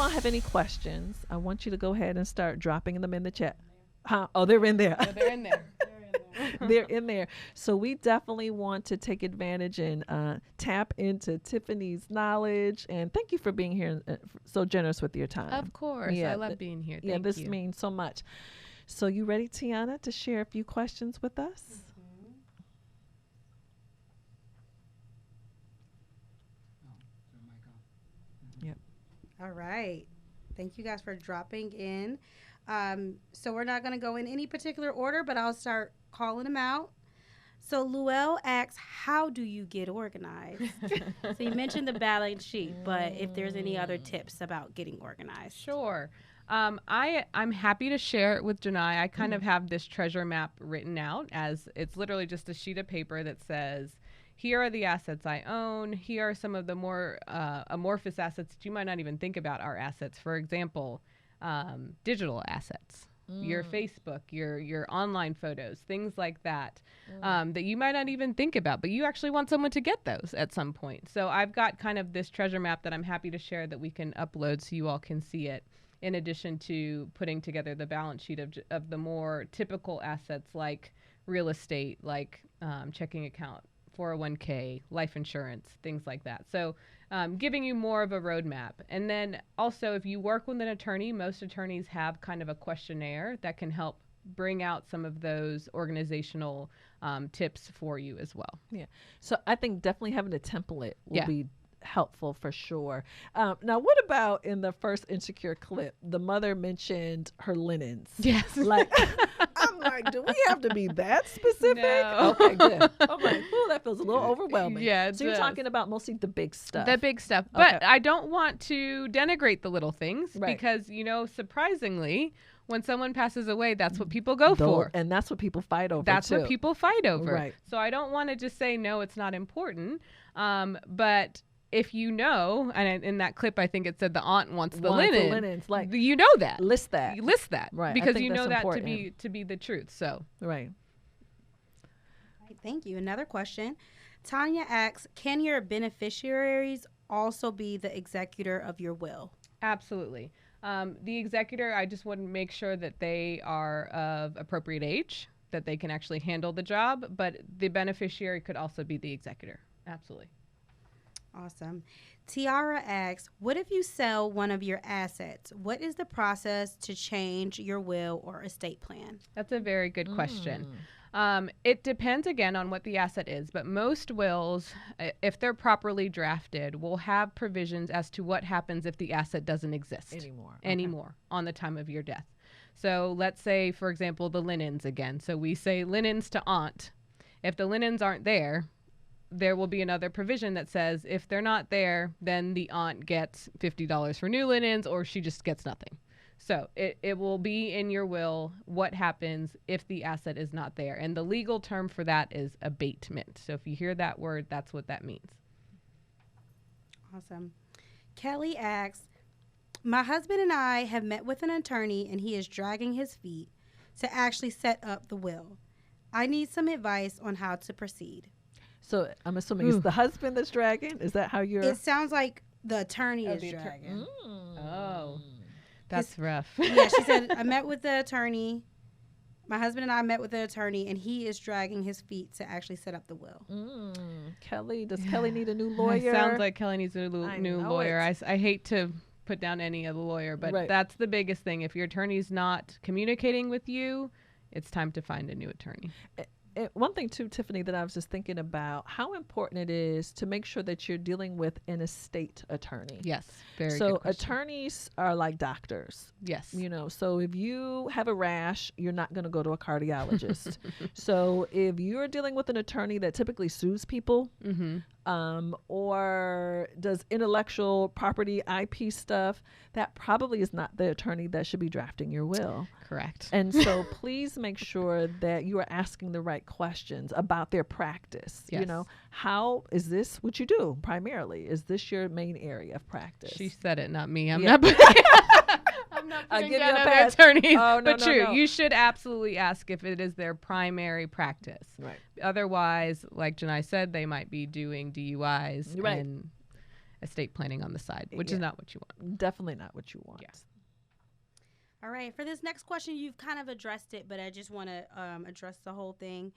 all have any questions, I want you to go ahead and start dropping them in the chat. Oh, they're in there. Yeah, they're in there. They're in there. So we definitely want to take advantage and tap into Tiffany's knowledge. And thank you for being here and so generous with your time. Of course. Yeah, I love being here. Yeah, Thank this you. means so much. So you ready, Tiana, to share a few questions with us? Yep. All right. Thank you guys for dropping in. So we're not going to go in any particular order, but I'll start calling them out. So Luell asks, how do you get organized? So you mentioned the balance sheet, but if there's any other tips about getting organized. Sure. I'm happy to share it with Janai. I kind of have this treasure map written out as it's literally just a sheet of paper that says, here are the assets I own. Here are some of the more amorphous assets that you might not even think about are assets. For example, digital assets, your Facebook, your online photos, things like that, that you might not even think about, but you actually want someone to get those at some point. So I've got kind of this treasure map that I'm happy to share that we can upload so you all can see it, in addition to putting together the balance sheet of the more typical assets like real estate, like checking account, 401k, life insurance, things like that. So giving you more of a roadmap. And then also, if you work with an attorney, most attorneys have kind of a questionnaire that can help bring out some of those organizational tips for you as well. Yeah. So I think definitely having a template will be helpful for sure. Now, what about in the first Insecure clip, the mother mentioned her linens? Yes. Like, I'm like, do we have to be that specific? No. Okay, good. I'm like, ooh, that feels a little overwhelming. Yeah, so you're talking about mostly the big stuff. The big stuff. But I don't want to denigrate the little things because, surprisingly, when someone passes away, that's what people go for. And that's what people fight over, That's what people fight over. Right. So I don't want to just say, no, it's not important. But if you know, and in that clip, I think it said the aunt wants the linen. Linens, like, you know that. List that. You list that. Right. Because you know that to be the truth. So. Right. Right. Thank you. Another question. Tanya asks, can your beneficiaries also be the executor of your will? Absolutely. The executor, I just want to make sure that they are of appropriate age, that they can actually handle the job, but the beneficiary could also be the executor. Absolutely. Awesome. Tiara asks, what if you sell one of your assets? What is the process to change your will or estate plan? That's a very good question. It depends, again, on what the asset is, but most wills, if they're properly drafted, will have provisions as to what happens if the asset doesn't exist anymore on the time of your death. So let's say, for example, the linens again. So we say linens to aunt. If the linens aren't there, there will be another provision that says if they're not there, then the aunt gets $50 for new linens, or she just gets nothing. So it will be in your will what happens if the asset is not there. And the legal term for that is abatement. So if you hear that word, that's what that means. Awesome. Kelly asks, my husband and I have met with an attorney and he is dragging his feet to actually set up the will. I need some advice on how to proceed. So I'm assuming it's the husband that's dragging? Is that how you're... It sounds like the attorney is dragging. Oh, that's rough. Yeah, she said, I met with the attorney. My husband and I met with the attorney, and he is dragging his feet to actually set up the will. Kelly, does Kelly need a new lawyer? It sounds like Kelly needs a new lawyer. I hate to put down any other lawyer, but that's the biggest thing. If your attorney's not communicating with you, it's time to find a new attorney. One thing too, Tiffany, that I was just thinking about, how important it is to make sure that you're dealing with an estate attorney. Yes, very good So question. attorneys are like doctors. Yes. So if you have a rash, you're not going to go to a cardiologist. So if you're dealing with an attorney that typically sues people, or does intellectual property IP stuff, that probably is not the attorney that should be drafting your will. Correct. And so please make sure that you are asking the right questions about their practice. Yes. How is this what you do primarily? Is this your main area of practice? She said it, not me. I'm Yeah. not putting down other attorneys. Oh, no, but no, true, no. you should absolutely ask if it is their primary practice. Right. Otherwise, like Janai said, they might be doing DUIs. Right. estate planning on the side, which is not what you want. Definitely not what you want. Yeah. All right. For this next question, you've kind of addressed it, but I just want to address the whole thing.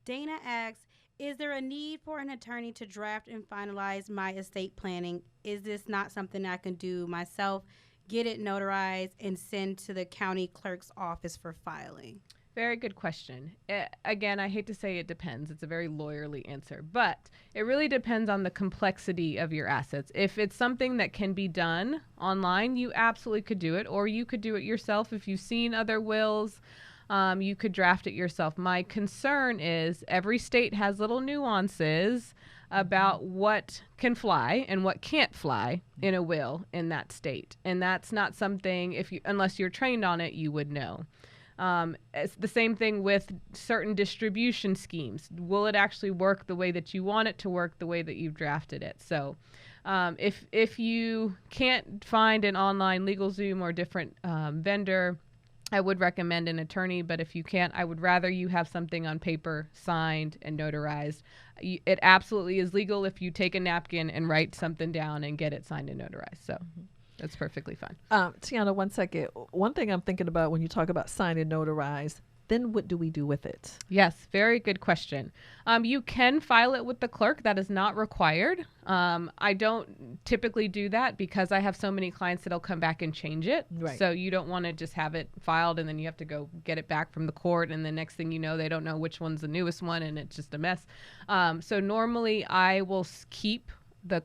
Dana asks, is there a need for an attorney to draft and finalize my estate planning? Is this not something I can do myself, get it notarized, and send to the county clerk's office for filing? Very good question. Again, I hate to say it depends. It's a very lawyerly answer, but it really depends on the complexity of your assets. If it's something that can be done online, you absolutely could do it, or you could do it yourself. If you've seen other wills, you could draft it yourself. My concern is every state has little nuances about what can fly and what can't fly in a will in that state. And that's not something, unless you're trained on it, you would know. It's the same thing with certain distribution schemes. Will it actually work the way that you want it to work, the way that you've drafted it? So if you can't find an online LegalZoom or different vendor, I would recommend an attorney, but if you can't, I would rather you have something on paper, signed and notarized. It absolutely is legal if you take a napkin and write something down and get it signed and notarized. So that's perfectly fine. Tiana, 1 second. One thing I'm thinking about when you talk about sign and notarize, then what do we do with it? Yes, very good question. You can file it with the clerk. That is not required. I don't typically do that because I have so many clients that'll come back and change it. Right. So you don't want to just have it filed and then you have to go get it back from the court. And the next thing you know, they don't know which one's the newest one and it's just a mess. So normally I will keep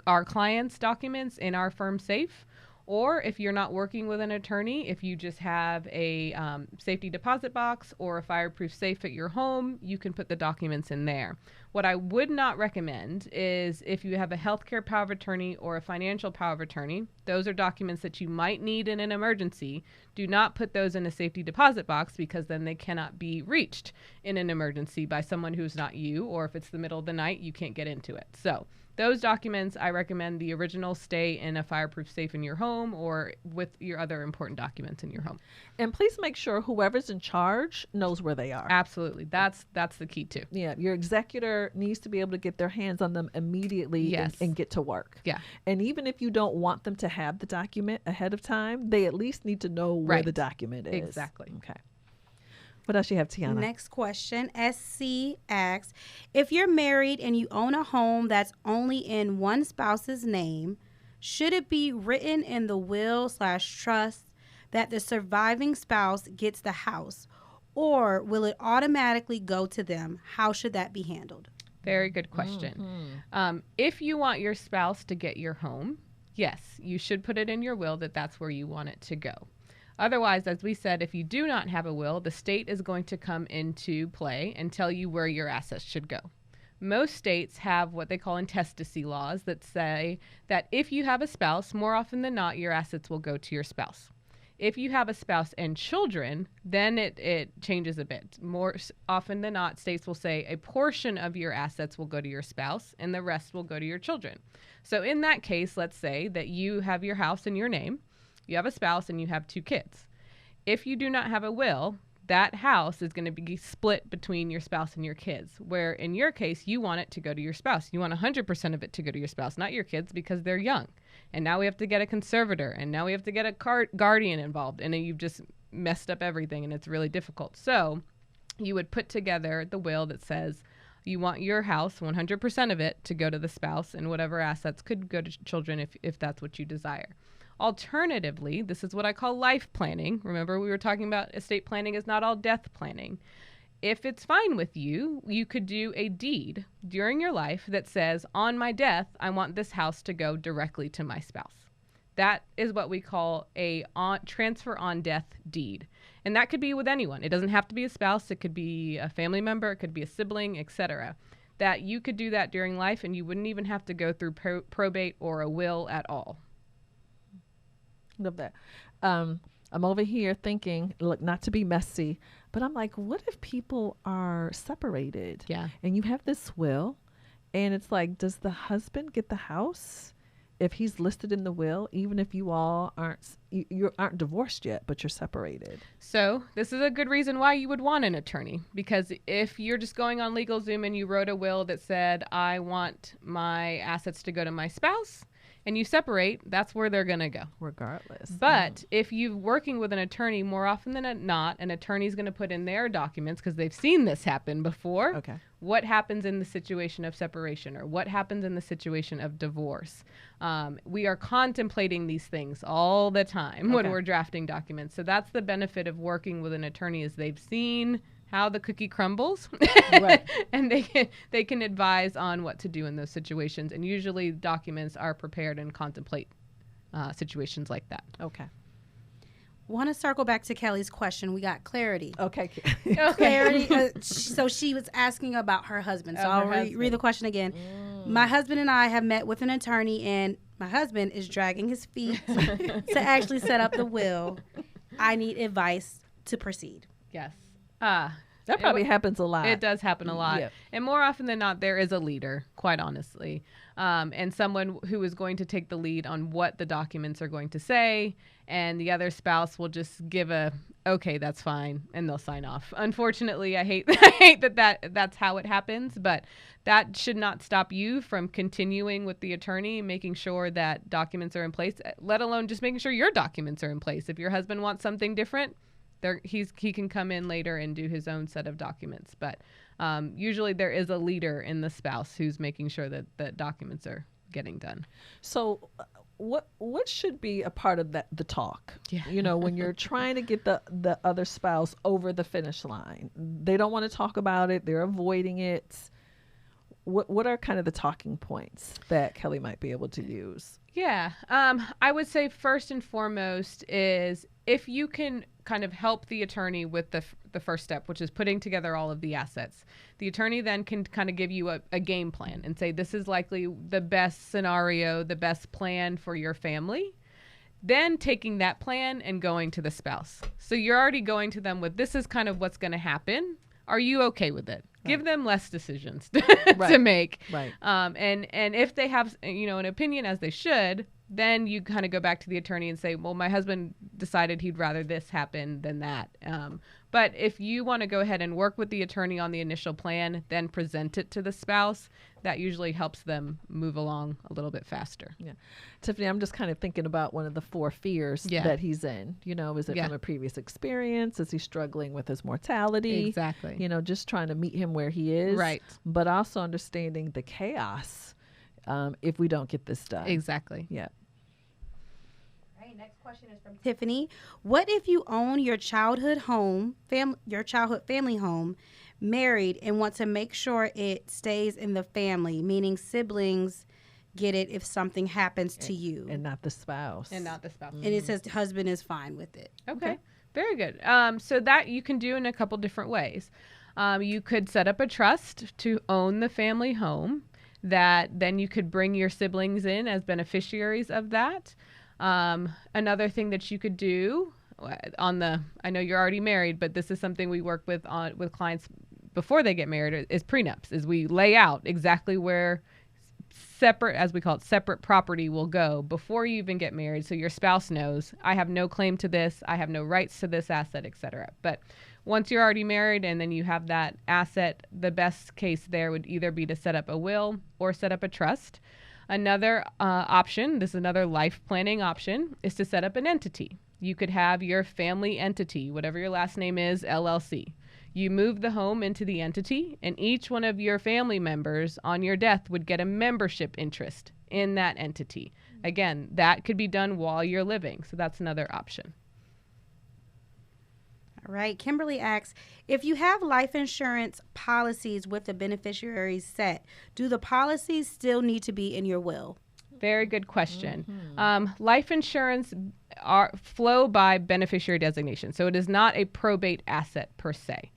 our clients' documents in our firm safe. Or if you're not working with an attorney, if you just have a safety deposit box or a fireproof safe at your home, you can put the documents in there. What I would not recommend is if you have a healthcare power of attorney or a financial power of attorney, those are documents that you might need in an emergency. Do not put those in a safety deposit box because then they cannot be reached in an emergency by someone who's not you, or if it's the middle of the night, you can't get into it. So those documents, I recommend the original stay in a fireproof safe in your home or with your other important documents in your home. And please make sure whoever's in charge knows where they are. Absolutely. That's the key too. Yeah. Your executor needs to be able to get their hands on them immediately and get to work. Yeah. And even if you don't want them to have the document ahead of time, they at least need to know where the document is. Exactly. Okay. What else you have, Tiana? Next question. SC asks, if you're married and you own a home that's only in one spouse's name, should it be written in the will/trust that the surviving spouse gets the house, or will it automatically go to them? How should that be handled? Very good question. If you want your spouse to get your home, yes, you should put it in your will that that's where you want it to go. Otherwise, as we said, if you do not have a will, the state is going to come into play and tell you where your assets should go. Most states have what they call intestacy laws that say that if you have a spouse, more often than not, your assets will go to your spouse. If you have a spouse and children, then it changes a bit. More often than not, states will say a portion of your assets will go to your spouse and the rest will go to your children. So in that case, let's say that you have your house in your name, you have a spouse, and you have 2 kids. If you do not have a will, that house is going to be split between your spouse and your kids, where in your case, you want it to go to your spouse. You want 100% of it to go to your spouse, not your kids, because they're young. And now we have to get a conservator, and now we have to get a guardian involved, and then you've just messed up everything, and it's really difficult. So you would put together the will that says you want your house, 100% of it, to go to the spouse, and whatever assets could go to children if that's what you desire. Alternatively, this is what I call life planning. Remember, we were talking about estate planning is not all death planning. If it's fine with you, you could do a deed during your life that says, on my death, I want this house to go directly to my spouse. That is what we call a transfer on death deed. And that could be with anyone. It doesn't have to be a spouse. It could be a family member. It could be a sibling, etc. That you could do that during life and you wouldn't even have to go through probate or a will at all. Love that. I'm over here thinking, look, not to be messy, but I'm like, what if people are separated? Yeah. And you have this will, and it's like, does the husband get the house if he's listed in the will, even if you all aren't divorced yet, but you're separated? So this is a good reason why you would want an attorney, because if you're just going on LegalZoom and you wrote a will that said, I want my assets to go to my spouse, and you separate, that's where they're going to go. Regardless. But if you're working with an attorney, more often than not, an attorney's going to put in their documents because they've seen this happen before. Okay. What happens in the situation of separation, or what happens in the situation of divorce? We are contemplating these things all the time when we're drafting documents. So that's the benefit of working with an attorney, is they've seen how the cookie crumbles, Right. and they can advise on what to do in those situations. And usually documents are prepared and contemplate situations like that. Okay. Want to circle back to Kelly's question. We got clarity. Okay. Clarity. So she was asking about her husband. So I'll read the question again. My husband and I have met with an attorney, and my husband is dragging his feet to actually set up the will. I need advice to proceed. Yes. That probably happens a lot. It does happen a lot. Yep. And more often than not, there is a leader, quite honestly, and someone who is going to take the lead on what the documents are going to say, and the other spouse will just give okay, that's fine, and they'll sign off. Unfortunately, I hate that's how it happens, but that should not stop you from continuing with the attorney, making sure that documents are in place, let alone just making sure your documents are in place. If your husband wants something different, he can come in later and do his own set of documents. But usually there is a leader in the spouse who's making sure that the documents are getting done. So what should be a part of the talk? Yeah. You know, when you're trying to get the other spouse over the finish line, they don't want to talk about it. They're avoiding it. What are kind of the talking points that Kelly might be able to use? Yeah. I would say first and foremost is if you can kind of help the attorney with the first step, which is putting together all of the assets. The attorney then can kind of give you a game plan and say, this is likely the best scenario, the best plan for your family. Then taking that plan and going to the spouse. So you're already going to them with, this is kind of what's going to happen. Are you okay with it? Right. Give them less decisions to make. Right. And if they have, an opinion, as they should, then you kind of go back to the attorney and say, well, my husband decided he'd rather this happen than that. But if you want to go ahead and work with the attorney on the initial plan, then present it to the spouse, that usually helps them move along a little bit faster. Yeah. Tiffany, I'm just kind of thinking about one of the 4 fears that he's in. Is it from a previous experience? Is he struggling with his mortality? Exactly. Just trying to meet him where he is. Right. But also understanding the chaos if we don't get this done. Exactly. Yeah. Next question is from Tiffany. What if you own your childhood family home, married, and want to make sure it stays in the family, meaning siblings get it if something happens to you? And not the spouse. And not the spouse. And it says the husband is fine with it. Okay. Very good. So that you can do in a couple different ways. You could set up a trust to own the family home, that then you could bring your siblings in as beneficiaries of that. Another thing that you could do I know you're already married, but this is something we work with clients before they get married, is prenups, is we lay out exactly where separate, as we call it, separate property will go before you even get married. So your spouse knows, I have no claim to this, I have no rights to this asset, etc. But once you're already married and then you have that asset, the best case there would either be to set up a will or set up a trust. Another option, this is another life planning option, is to set up an entity. You could have your family entity, whatever your last name is, LLC. You move the home into the entity, and each one of your family members on your death would get a membership interest in that entity. Again, that could be done while you're living, so that's another option. All right. Kimberly asks, if you have life insurance policies with the beneficiaries set, do the policies still need to be in your will? Very good question. Life insurance flow by beneficiary designation, so it is not a probate asset per se.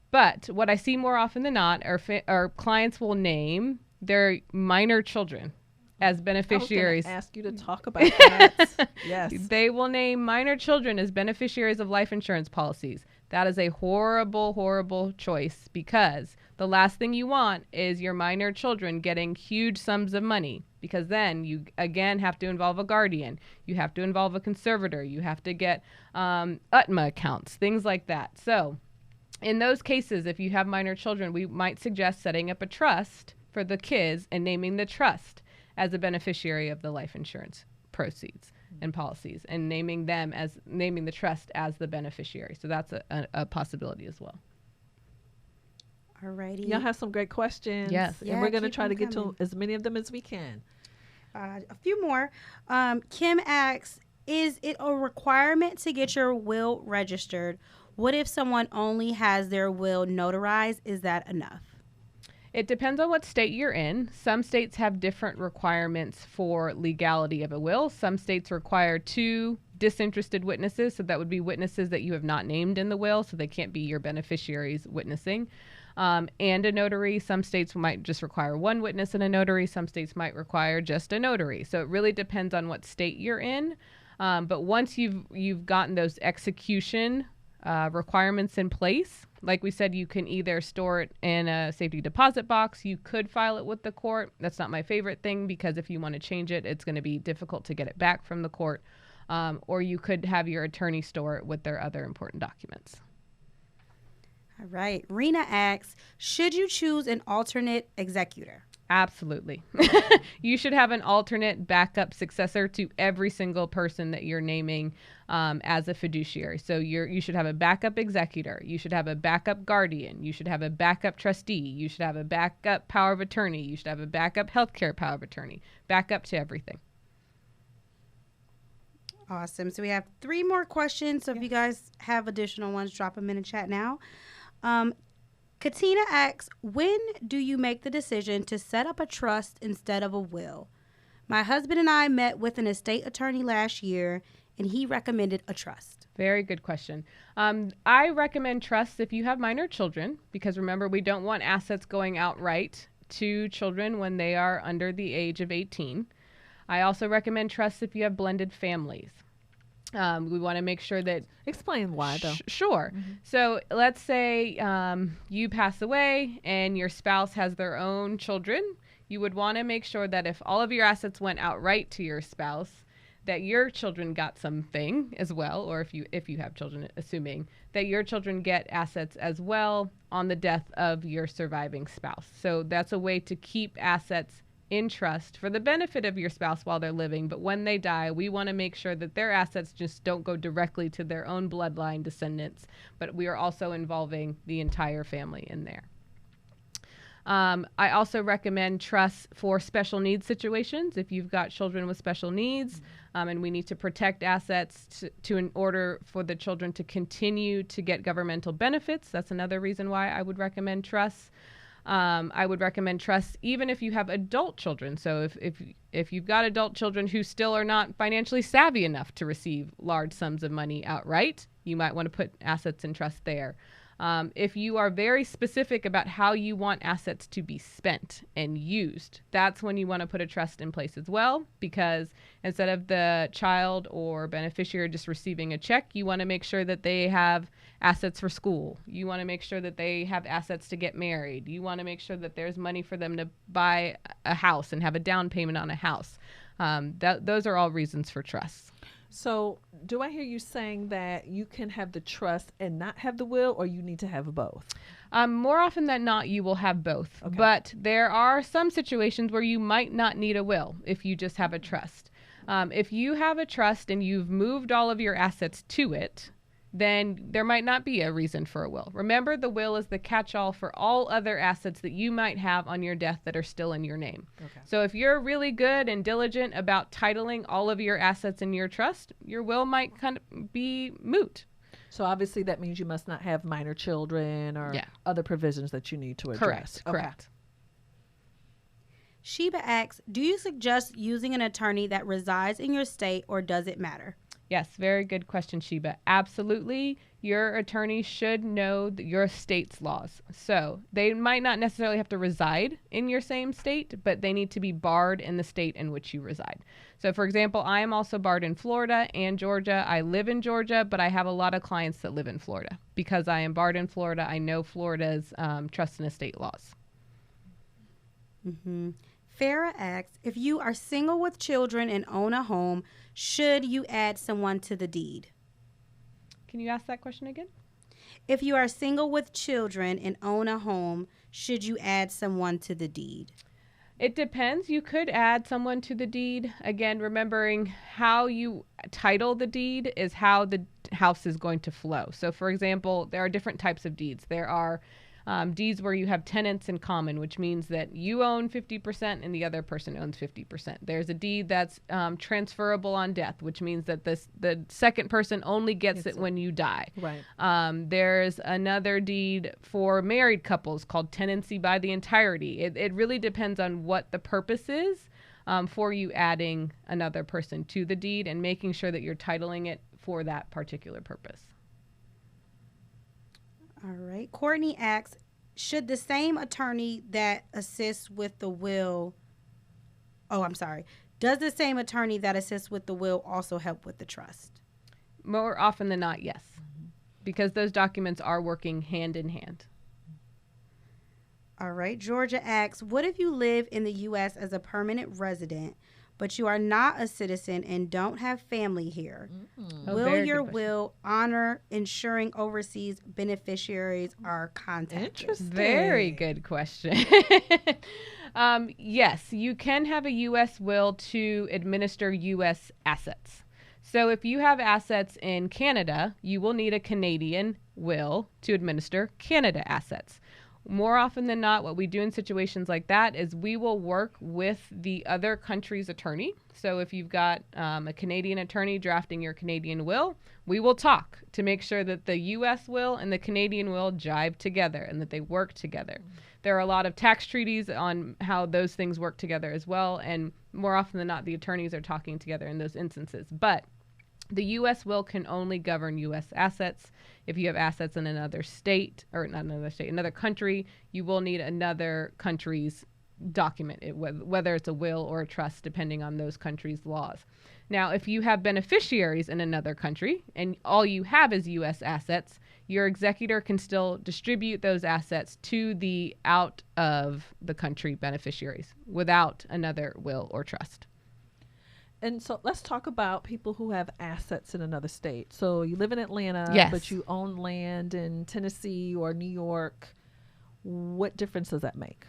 But what I see more often than not are clients will name their minor children as beneficiaries. I was ask you to talk about that. Yes. They will name minor children as beneficiaries of life insurance policies. That is a horrible, horrible choice, because the last thing you want is your minor children getting huge sums of money, because then you, again, have to involve a guardian. You have to involve a conservator. You have to get UTMA accounts, things like that. So in those cases, if you have minor children, we might suggest setting up a trust for the kids and naming the trust as a beneficiary of the life insurance proceeds and policies, and naming the trust as the beneficiary. So that's a possibility as well. Alrighty. Y'all have some great questions. Yes. And we're going to keep try to them get coming. to as many of them as we can. A few more. Kim asks, is it a requirement to get your will registered? What if someone only has their will notarized? Is that enough? It depends on what state you're in. Some states have different requirements for legality of a will. Some states require 2 disinterested witnesses, so that would be witnesses that you have not named in the will, so they can't be your beneficiaries witnessing. And a notary. Some states might just require 1 witness and a notary. Some states might require just a notary. So it really depends on what state you're in. But once you've gotten those execution requirements in place, like we said, you can either store it in a safety deposit box. You could file it with the court. That's not my favorite thing, because if you want to change it, it's going to be difficult to get it back from the court. Or you could have your attorney store it with their other important documents. All right. Rena asks, should you choose an alternate executor? Absolutely. You should have an alternate backup successor to every single person that you're naming as a fiduciary. So you should have a backup executor. You should have a backup guardian. You should have a backup trustee. You should have a backup power of attorney. You should have a backup healthcare power of attorney. Backup to everything. Awesome. So we have 3 more questions. So if you guys have additional ones, drop them in the chat now. Katina asks, when do you make the decision to set up a trust instead of a will? My husband and I met with an estate attorney last year, and he recommended a trust. Very good question. I recommend trusts if you have minor children, because remember, we don't want assets going outright to children when they are under the age of 18. I also recommend trusts if you have blended families. We want to make sure that... Explain why, though. Sure. Mm-hmm. So let's say you pass away and your spouse has their own children. You would want to make sure that if all of your assets went outright to your spouse, that your children got something as well, or if you have children, assuming that your children get assets as well on the death of your surviving spouse. So that's a way to keep assets in trust for the benefit of your spouse while they're living. But when they die, we want to make sure that their assets just don't go directly to their own bloodline descendants, but we are also involving the entire family in there. I also recommend trusts for special needs situations. If you've got children with special needs, and we need to protect assets in order for the children to continue to get governmental benefits, that's another reason why I would recommend trusts. I would recommend trusts even if you have adult children. So if you've got adult children who still are not financially savvy enough to receive large sums of money outright, you might want to put assets in trust there. If you are very specific about how you want assets to be spent and used, that's when you want to put a trust in place as well, because instead of the child or beneficiary just receiving a check, you want to make sure that they have assets for school. You want to make sure that they have assets to get married. You want to make sure that there's money for them to buy a house and have a down payment on a house. Those are all reasons for trusts. So do I hear you saying that you can have the trust and not have the will, or you need to have both? More often than not, you will have both. Okay. But there are some situations where you might not need a will if you just have a trust. If you have a trust and you've moved all of your assets to it, then there might not be a reason for a will. Remember, the will is the catch-all for all other assets that you might have on your death that are still in your name. Okay. So if you're really good and diligent about titling all of your assets in your trust, your will might kind of be moot. So obviously that means you must not have minor children or other provisions that you need to address. Correct. Sheba asks, do you suggest using an attorney that resides in your state, or does it matter? Yes, very good question, Sheba. Absolutely. Your attorney should know your state's laws. So they might not necessarily have to reside in your same state, but they need to be barred in the state in which you reside. So, for example, I am also barred in Florida and Georgia. I live in Georgia, but I have a lot of clients that live in Florida. Because I am barred in Florida, I know Florida's trust and estate laws. Mm-hmm. Farah asks, if you are single with children and own a home, should you add someone to the deed? Can you ask that question again? If you are single with children and own a home, should you add someone to the deed? It depends. You could add someone to the deed. Again, remembering how you title the deed is how the house is going to flow. So, for example, there are different types of deeds. There are deeds where you have tenants in common, which means that you own 50% and the other person owns 50%. There's a deed that's transferable on death, which means that the second person only gets it when you die. Right. There's another deed for married couples called tenancy by the entirety. It really depends on what the purpose is for you adding another person to the deed and making sure that you're titling it for that particular purpose. All right. Courtney asks, should the same attorney that assists with the will, does the same attorney that assists with the will also help with the trust? More often than not, yes, because those documents are working hand in hand. All right. Georgia asks, what if you live in the U.S. as a permanent resident, but you are not a citizen and don't have family here? Will your will honor ensuring overseas beneficiaries are contacted? Interesting. Very good question. Yes, you can have a U.S. will to administer U.S. assets. So if you have assets in Canada, you will need a Canadian will to administer Canada assets. More often than not, what we do in situations like that is we will work with the other country's attorney. So if you've got a Canadian attorney drafting your Canadian will, we will talk to make sure that the U.S. will and the Canadian will jibe together and that they work together. There are a lot of tax treaties on how those things work together as well. And more often than not, the attorneys are talking together in those instances. But the U.S. will can only govern U.S. assets. If you have assets in another state, or not another state, another country, you will need another country's document, whether it's a will or a trust, depending on those countries' laws. Now, if you have beneficiaries in another country and all you have is U.S. assets, your executor can still distribute those assets to the out of the country beneficiaries without another will or trust. And so let's talk about people who have assets in another state. So you live in Atlanta, Yes. but you own land in Tennessee or New York. What difference does that make?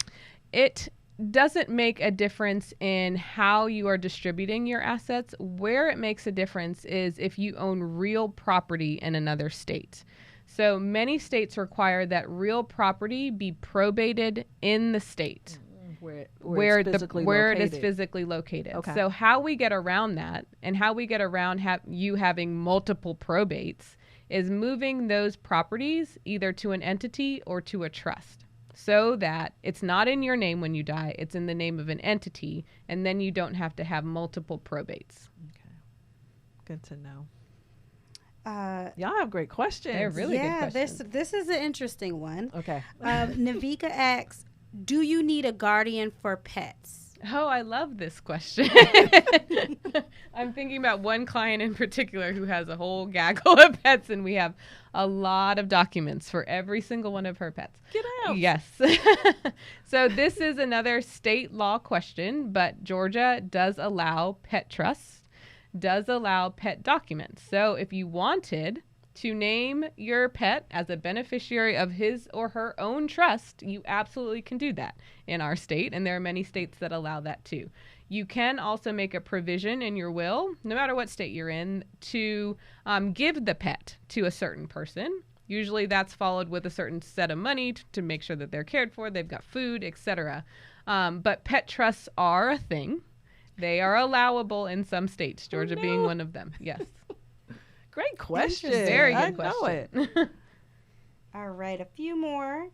It doesn't make a difference in how you are distributing your assets. Where it makes a difference is if you own real property in another state. So many states require that real property be probated in the state. Where it is physically located. Okay. So how we get around that and how we get around you having multiple probates is moving those properties either to an entity or to a trust so that it's not in your name when you die, it's in the name of an entity, and then you don't have to have multiple probates. Okay. Good to know. Y'all have great questions. They're really good questions. This is an interesting one. Okay. Navika asks, do you need a guardian for pets? Oh, I love this question. I'm thinking about one client in particular who has a whole gaggle of pets, and we have a lot of documents for every single one of her pets. Get out. Yes. So this is another state law question, but Georgia does allow pet trusts, does allow pet documents. So if you wanted to name your pet as a beneficiary of his or her own trust, you absolutely can do that in our state, and there are many states that allow that too. You can also make a provision in your will, no matter what state you're in, to give the pet to a certain person. Usually that's followed with a certain set of money to make sure that they're cared for, they've got food, etc. But pet trusts are a thing. They are allowable in some states, Georgia being one of them. Yes. Great question. Very good I question. know it. All right, a few more.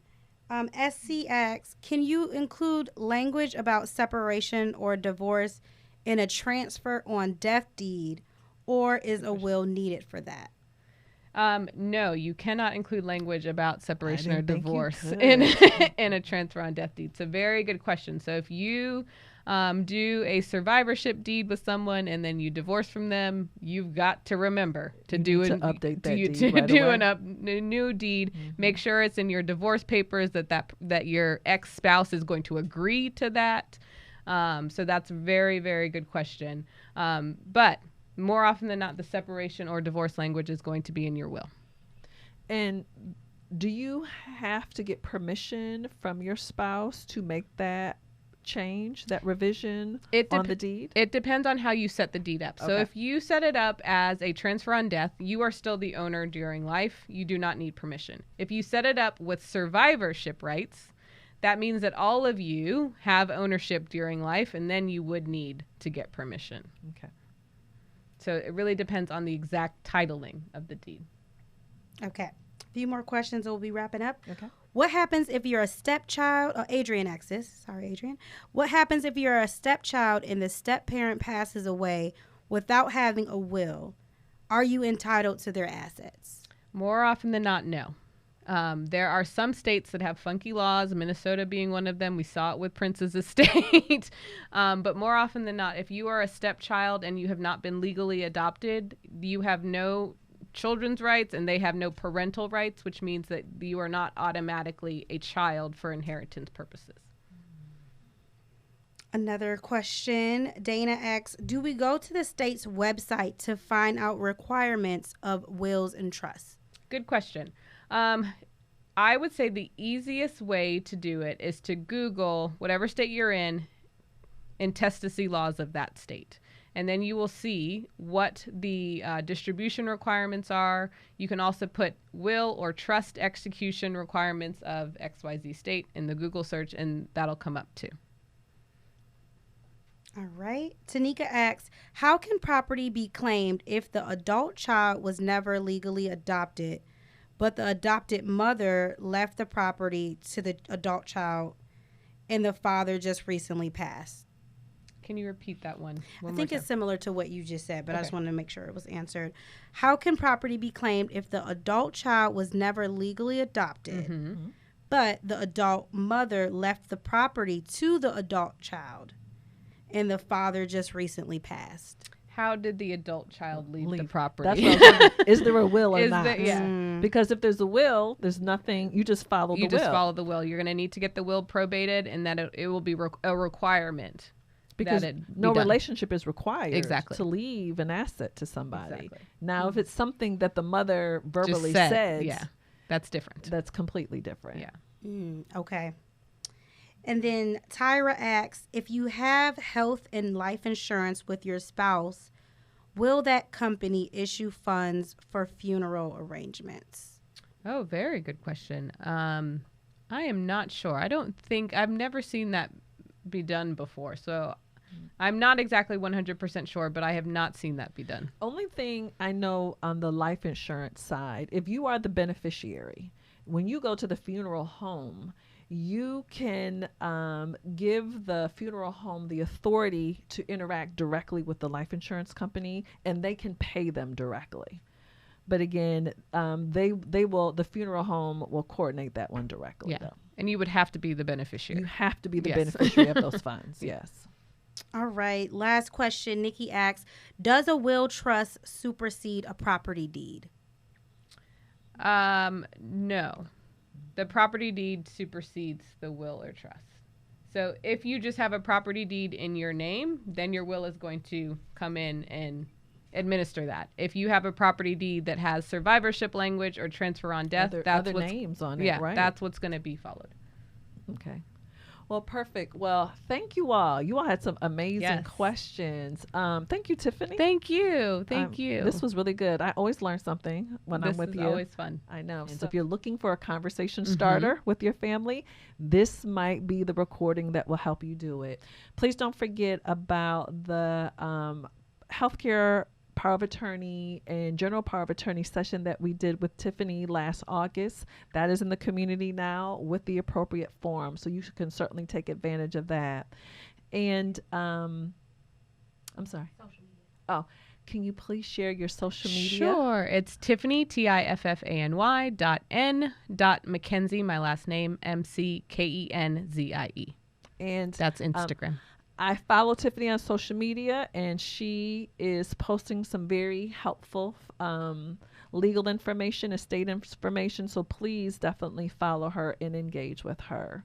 SC asks, can you include language about separation or divorce in a transfer on death deed, or is a will needed for that? No, you cannot include language about separation or didn't think you divorce could. in a transfer on death deed. It's a very good question. So if you do a survivorship deed with someone and then you divorce from them, you've got to remember to update that deed right do away. a new deed. Make sure it's in your divorce papers that your ex-spouse is going to agree to that. So that's a very, very good question. But more often than not, the separation or divorce language is going to be in your will. And do you have to get permission from your spouse to make that change, that revision on the deed? It depends on how you set the deed up. So Okay. if you set it up as a transfer on death, you are still the owner during life. You do not need permission. If you set it up with survivorship rights, that means that all of you have ownership during life, and then you would need to get permission. Okay. So it really depends on the exact titling of the deed. Okay. A few more questions and we'll be wrapping up. Okay. What happens if you're a stepchild? Adrian asks this. Sorry, Adrian. What happens if you're a stepchild and the step-parent passes away without having a will? Are you entitled to their assets? More often than not, no. There are some states that have funky laws, Minnesota being one of them. We saw it with Prince's estate. But more often than not, if you are a stepchild and you have not been legally adopted, you have no children's rights and they have no parental rights, which means that you are not automatically a child for inheritance purposes. Another question. Dana asks, do we go to the state's website to find out requirements of wills and trusts? Good question. I would say the easiest way to do it is to Google whatever state you're in intestacy laws of that state. And then you will see what the distribution requirements are. You can also put will or trust execution requirements of XYZ state in the Google search, and that'll come up too. All right. Tanika asks, how can property be claimed if the adult child was never legally adopted, but the adopted mother left the property to the adult child and the father just recently passed? Can you repeat that one? I think it's similar to what you just said, but I just Okay. wanted to make sure it was answered. How can property be claimed if the adult child was never legally adopted, Mm-hmm. but the adult mother left the property to the adult child and the father just recently passed? How did the adult child leave the That's property? what I was wondering. Is there a will or Is not? there- yeah. Mm. Because if there's a will, there's nothing. You just follow You the just will. follow the will. You're going to need to get the will probated, and that it will be a requirement. Because that it no be done. relationship is required Exactly. to leave an asset to somebody. Exactly. Now, if it's something that the mother Just verbally said, says, yeah, that's different. that's completely different. Yeah. Okay. And then Tyra asks, if you have health and life insurance with your spouse, will that company issue funds for funeral arrangements? Oh, very good question. I am not sure. I've never seen that be done before. So I'm not exactly 100% sure, but I have not seen that be done. Only thing I know on the life insurance side, if you are the beneficiary, when you go to the funeral home, you can give the funeral home the authority to interact directly with the life insurance company, and they can pay them directly. But again, the funeral home will coordinate that one directly. Yeah. Though. And you would have to be the beneficiary. You have to be the Yes. beneficiary of those funds. Yes. All right. Last question. Nikki asks, does a will trust supersede a property deed? No. The property deed supersedes the will or trust. So if you just have a property deed in your name, then your will is going to come in and administer that. If you have a property deed that has survivorship language or transfer on death, that's other what's, names on it, yeah, right? that's what's going to be followed. Okay. Well, perfect. Well, thank you all. You all had some amazing Yes. questions. Thank you, Tiffany. Thank you. Thank you. This was really good. I always learn something when I'm with is you. always fun. I know. And So if you're looking for a conversation starter with your family, this might be the recording that will help you do it. Please don't forget about the healthcare power of attorney and general power of attorney session that we did with Tiffany last August. That is in the community now with the appropriate form. So you can certainly take advantage of that. And I'm sorry. Social media. Oh, can you please share your social media? Sure. It's Tiffany, Tiffany .McKenzie, my last name, McKenzie. And That's Instagram. I follow Tiffany on social media, and she is posting some very helpful legal information, estate information. So please definitely follow her and engage with her.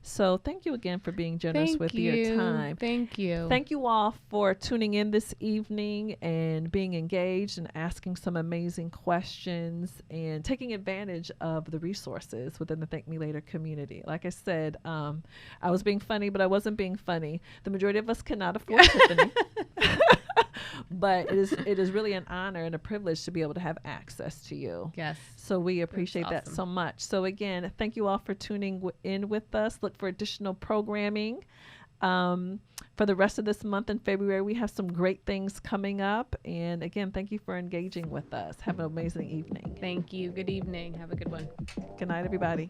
So thank you again for being generous Thank with you. your time. Thank you. Thank you all for tuning in this evening and being engaged and asking some amazing questions and taking advantage of the resources within the Thank Me Later community. Like I said, I was being funny, but I wasn't being funny. The majority of us cannot afford Tiffany. But it is really an honor and a privilege to be able to have access to you. Yes. So we appreciate that awesome. so much. So again, thank you all for tuning in with us. Look for additional programming. For the rest of this month in February, we have some great things coming up. And again, thank you for engaging with us. Have an amazing evening. Thank you. Good evening. Have a good one. Good night, everybody.